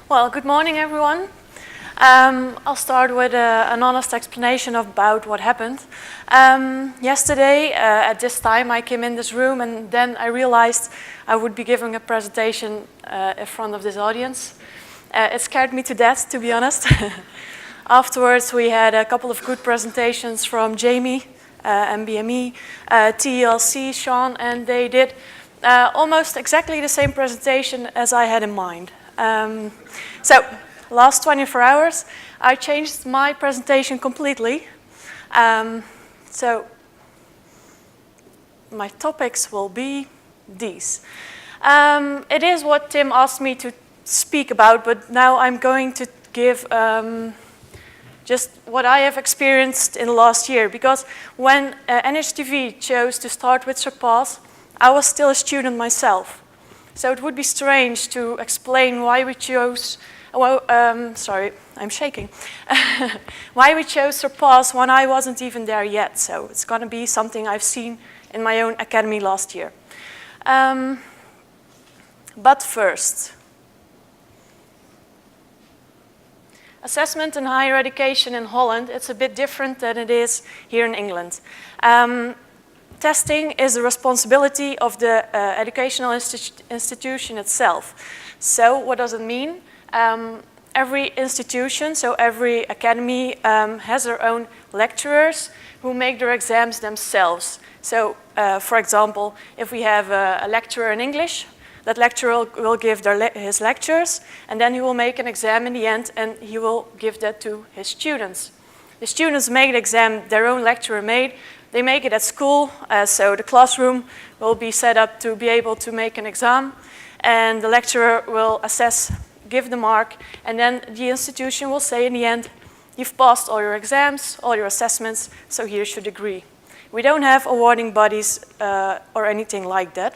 Well, good morning, everyone. I'll start with an honest explanation about what happened. Yesterday, at this time, I came in this room and then I realized I would be giving a presentation in front of this audience. It scared me to death, to be honest. Afterwards, we had a couple of good presentations from Jamie, MBME, TLC, Sean, and they did almost exactly the same presentation as I had in mind. So, last 24 hours, I changed my presentation completely. So, my topics will be these. It is what Tim asked me to speak about, but now I'm going to give just what I have experienced in the last year. Because when NHTV chose to start with Surpass, I was still a student myself. So it would be strange to explain why we chose, sorry, I'm shaking. Why we chose Surpass when I wasn't even there yet. So it's going to be something I've seen in my own academy last year. But first, assessment in higher education in Holland, it's a bit different than it is here in England. Testing is the responsibility of the educational institution itself. So what does it mean? Every institution, so every academy has their own lecturers who make their exams themselves. So for example, if we have a lecturer in English, that lecturer will give his lectures and then he will make an exam in the end and he will give that to his students. The students make the exam their own lecturer made. They make it at school, so the classroom will be set up to be able to make an exam, and the lecturer will assess, give the mark, and then the institution will say in the end, you've passed all your exams, all your assessments, so here's your degree. We don't have awarding bodies or anything like that.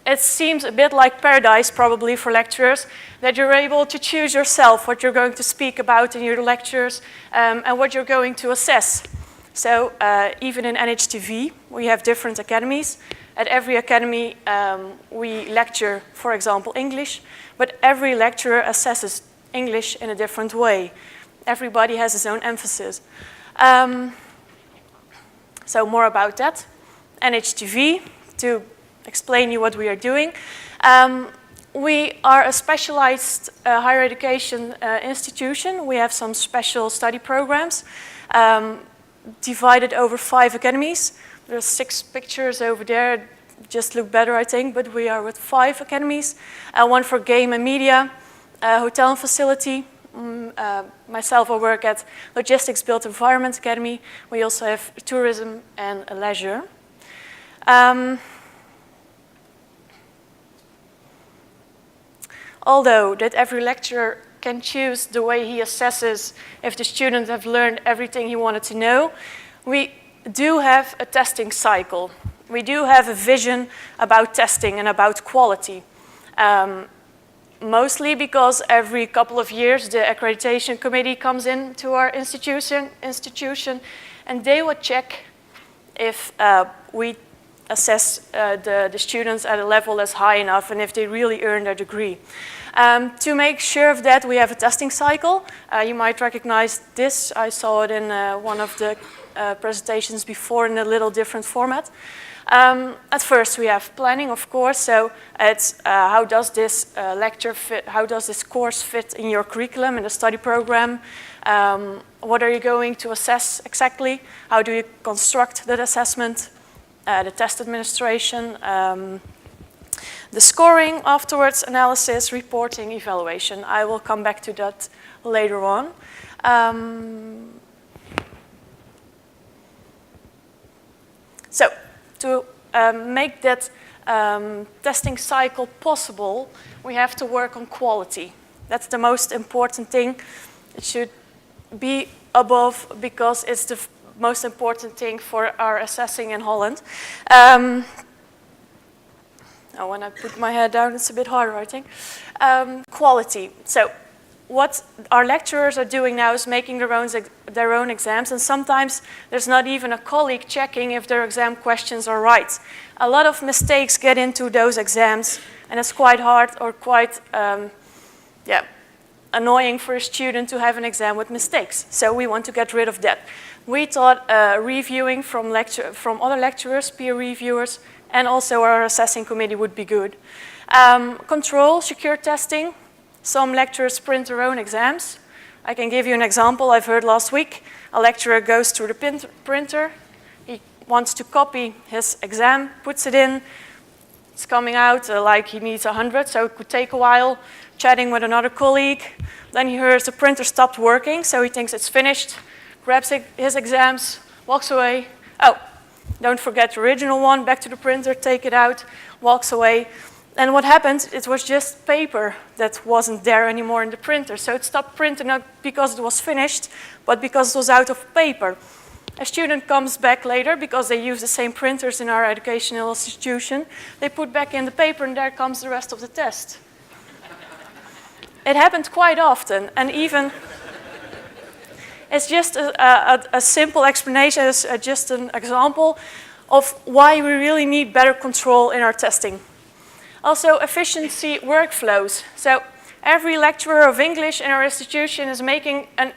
It seems a bit like paradise probably for lecturers, that you're able to choose yourself what you're going to speak about in your lectures and what you're going to assess. So even in NHTV, we have different academies. At every academy, we lecture, for example, English, but every lecturer assesses English in a different way. Everybody has his own emphasis. So more about that. NHTV, to explain you what we are doing. We are a specialized higher education institution. We have some special study programs divided over 5 academies. There's 6 pictures over there, just look better I think, but we are with 5 academies. One for game and media, hotel and facility. Myself, I work at Logistics Built Environment Academy. We also have tourism and leisure. Although that every lecturer can choose the way he assesses if the students have learned everything he wanted to know, we do have a testing cycle. We do have a vision about testing and about quality. Mostly because every couple of years the accreditation committee comes into our institution and they will check if we assess the students at a level that's high enough and if they really earn their degree. To make sure of that, we have a testing cycle. You might recognize this. I saw it in one of the presentations before in a little different format. At first, we have planning, of course. So it's how does this lecture fit? How does this course fit in your curriculum, in the study program? What are you going to assess exactly? How do you construct that assessment? The test administration, the scoring afterwards, analysis, reporting, evaluation. I will come back to that later on. So to make that testing cycle possible, we have to work on quality. That's the most important thing. It should be above because it's the most important thing for our assessing in Holland. Now when I put my head down, it's a bit harder, I think. Quality. So what our lecturers are doing now is making their own exams, and sometimes there's not even a colleague checking if their exam questions are right. A lot of mistakes get into those exams And it's quite hard or quite annoying for a student to have an exam with mistakes. So we want to get rid of that. We thought reviewing from other lecturers, peer reviewers, and also our assessing committee would be good. Control, secure testing. Some lecturers print their own exams. I can give you an example. I've heard last week, a lecturer goes to the printer. He wants to copy his exam, puts it in. It's coming out like he needs 100, so it could take a while. Chatting with another colleague. Then he hears the printer stopped working, so he thinks it's finished. Grabs his exams, walks away. Oh, don't forget the original one, back to the printer, take it out, walks away. And what happened, it was just paper that wasn't there anymore in the printer. So it stopped printing not because it was finished, but because it was out of paper. A student comes back later, because they use the same printers in our educational institution. They put back in the paper, and there comes the rest of the test. It happened quite often, and even it's just a simple explanation, it's just an example of why we really need better control in our testing. Also, efficiency workflows. So every lecturer of English in our institution is making an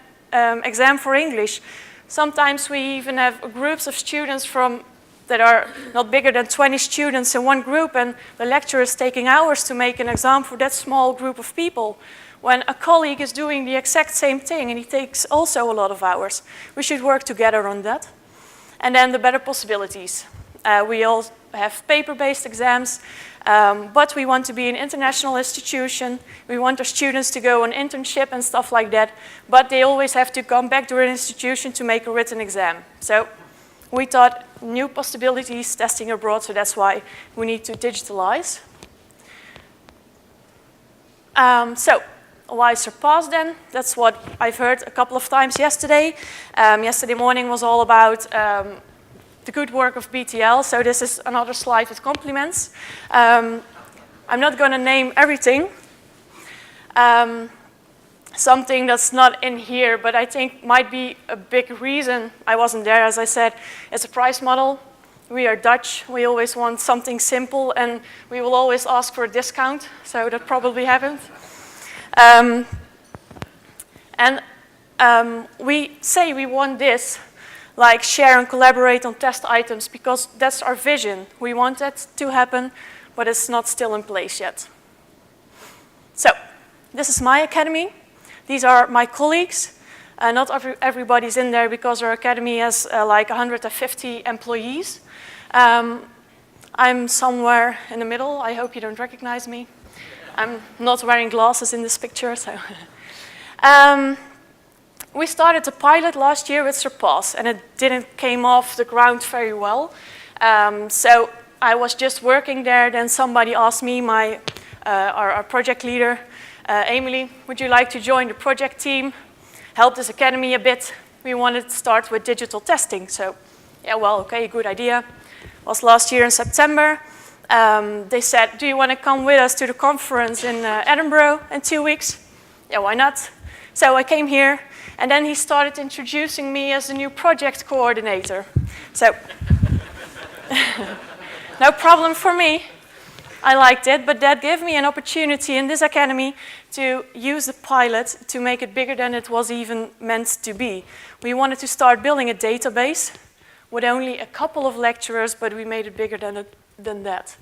exam for English. Sometimes we even have groups of students that are not bigger than 20 students in one group, and the lecturer is taking hours to make an exam for that small group of people, when a colleague is doing the exact same thing and he takes also a lot of hours. We should work together on that. And then the better possibilities. We all have paper-based exams, but we want to be an international institution. We want our students to go on internship and stuff like that, but they always have to come back to our institution to make a written exam. So we thought new possibilities, testing abroad, so that's why we need to digitalize. Why Surpass then? That's what I've heard a couple of times yesterday. Yesterday morning was all about the good work of BTL, so this is another slide with compliments. I'm not going to name everything. Something that's not in here, but I think might be a big reason I wasn't there, as I said, is a price model. We are Dutch, we always want something simple, and we will always ask for a discount, so that probably happened. We say we want this, like share and collaborate on test items, because that's our vision. We want that to happen, but it's not still in place yet. So, this is my academy. These are my colleagues. Not everybody's in there because our academy has like 150 employees. I'm somewhere in the middle. I hope you don't recognize me. I'm not wearing glasses in this picture, so. We started a pilot last year with Surpass, and it didn't came off the ground very well. So I was just working there, then somebody asked me, our project leader, Emelie, would you like to join the project team, help this academy a bit? We wanted to start with digital testing, so yeah, well, okay, good idea. It was last year in September. They said, do you want to come with us to the conference in Edinburgh in 2 weeks? Yeah, why not? So I came here, and then he started introducing me as the new project coordinator. So, no problem for me. I liked it, but that gave me an opportunity in this academy to use the pilot to make it bigger than it was even meant to be. We wanted to start building a database with only a couple of lecturers, but we made it bigger than that.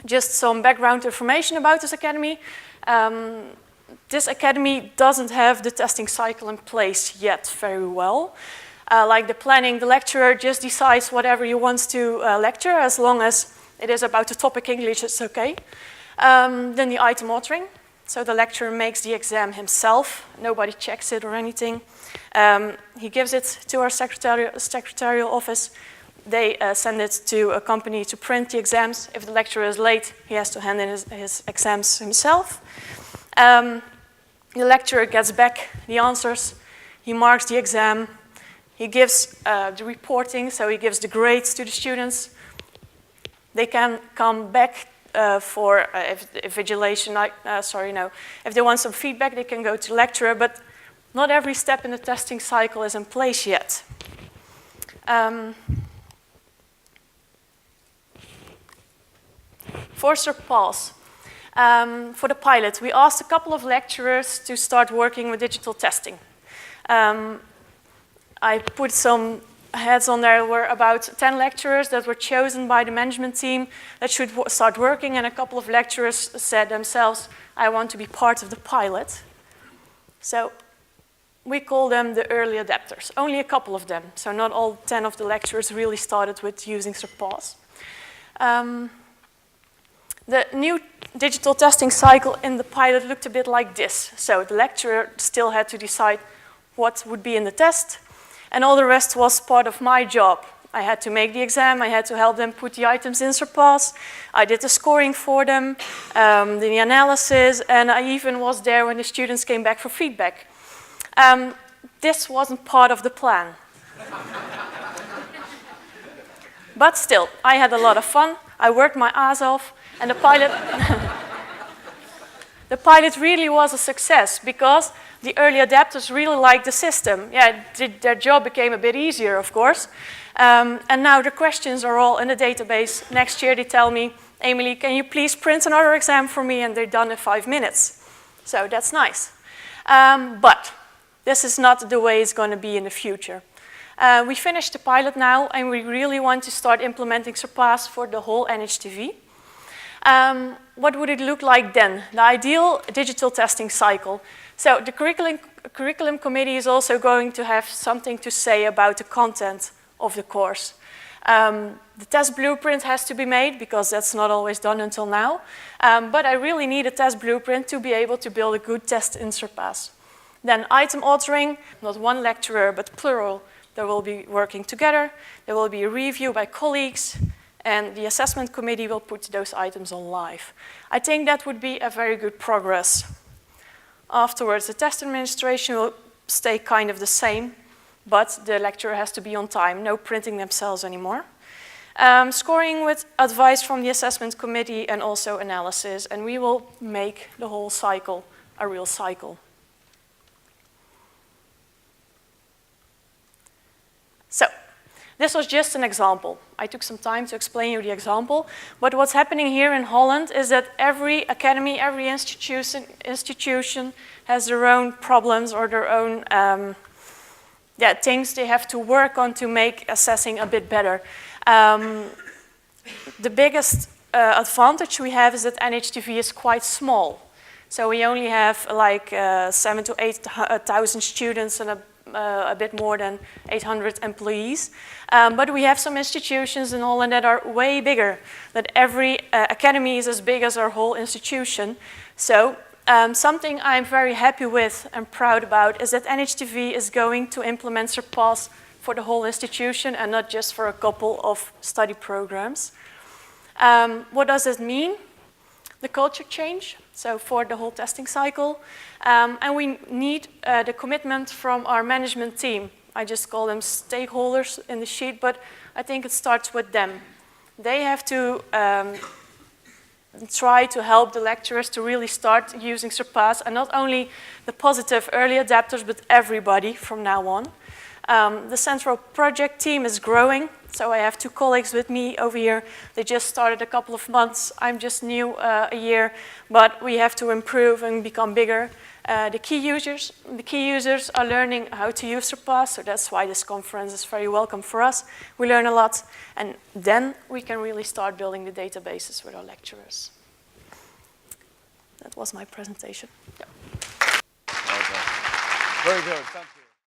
Just some background information about this academy. This academy doesn't have the testing cycle in place yet very well. Like the planning, the lecturer just decides whatever he wants to lecture, as long as it is about the topic English, it's okay. Then the item authoring. So the lecturer makes the exam himself. Nobody checks it or anything. He gives it to our secretarial office. They send it to a company to print the exams. If the lecturer is late, he has to hand in his exams himself. The lecturer gets back the answers. He marks the exam. He gives the reporting, so he gives the grades to the students. They can come back for invigilation. If they want some feedback, they can go to the lecturer, but not every step in the testing cycle is in place yet. for Surpass, for the pilot, we asked a couple of lecturers to start working with digital testing. I put some heads on there. There were about 10 lecturers that were chosen by the management team that should start working, and a couple of lecturers said themselves, I want to be part of the pilot. So we call them the early adapters. Only a couple of them, so not all 10 of the lecturers really started with using Surpass. The new digital testing cycle in the pilot looked a bit like this. So the lecturer still had to decide what would be in the test, and all the rest was part of my job. I had to make the exam, I had to help them put the items in Surpass, I did the scoring for them, the analysis, and I even was there when the students came back for feedback. This wasn't part of the plan. But still, I had a lot of fun, I worked my ass off, and the pilot really was a success because the early adapters really liked the system. Yeah, their job became a bit easier, of course. And now the questions are all in the database. Next year they tell me, Emelie, can you please print another exam for me? And they're done in 5 minutes. So that's nice. But this is not the way it's going to be in the future. We finished the pilot now, and we really want to start implementing Surpass for the whole NHTV. What would it look like then? The ideal digital testing cycle. So the curriculum committee is also going to have something to say about the content of the course. The test blueprint has to be made because that's not always done until now. But I really need a test blueprint to be able to build a good test in Surpass. Then item authoring, not one lecturer but plural, they will be working together. There will be a review by colleagues, and the assessment committee will put those items on live. I think that would be a very good progress. Afterwards, the test administration will stay kind of the same, but the lecturer has to be on time, no printing themselves anymore. Scoring with advice from the assessment committee and also analysis, and we will make the whole cycle a real cycle. So, this was just an example. I took some time to explain you the example, but what's happening here in Holland is that every academy, every institution has their own problems or their own things they have to work on to make assessing a bit better. The biggest advantage we have is that NHTV is quite small. So we only have like 7,000 to 8,000 students and a bit more than 800 employees. But we have some institutions in Holland that are way bigger, that every academy is as big as our whole institution. So something I'm very happy with and proud about is that NHTV is going to implement Surpass for the whole institution and not just for a couple of study programs. What does it mean? The culture change, so for the whole testing cycle. And we need the commitment from our management team. I just call them stakeholders in the sheet, but I think it starts with them. They have to try to help the lecturers to really start using Surpass, and not only the positive early adapters, but everybody from now on. The central project team is growing, so I have 2 colleagues with me over here. They just started a couple of months. I'm just new a year, but we have to improve and become bigger. The key users are learning how to use Surpass, so that's why this conference is very welcome for us. We learn a lot, and then we can really start building the databases with our lecturers. That was my presentation. Yep. Okay. Very good, thank you.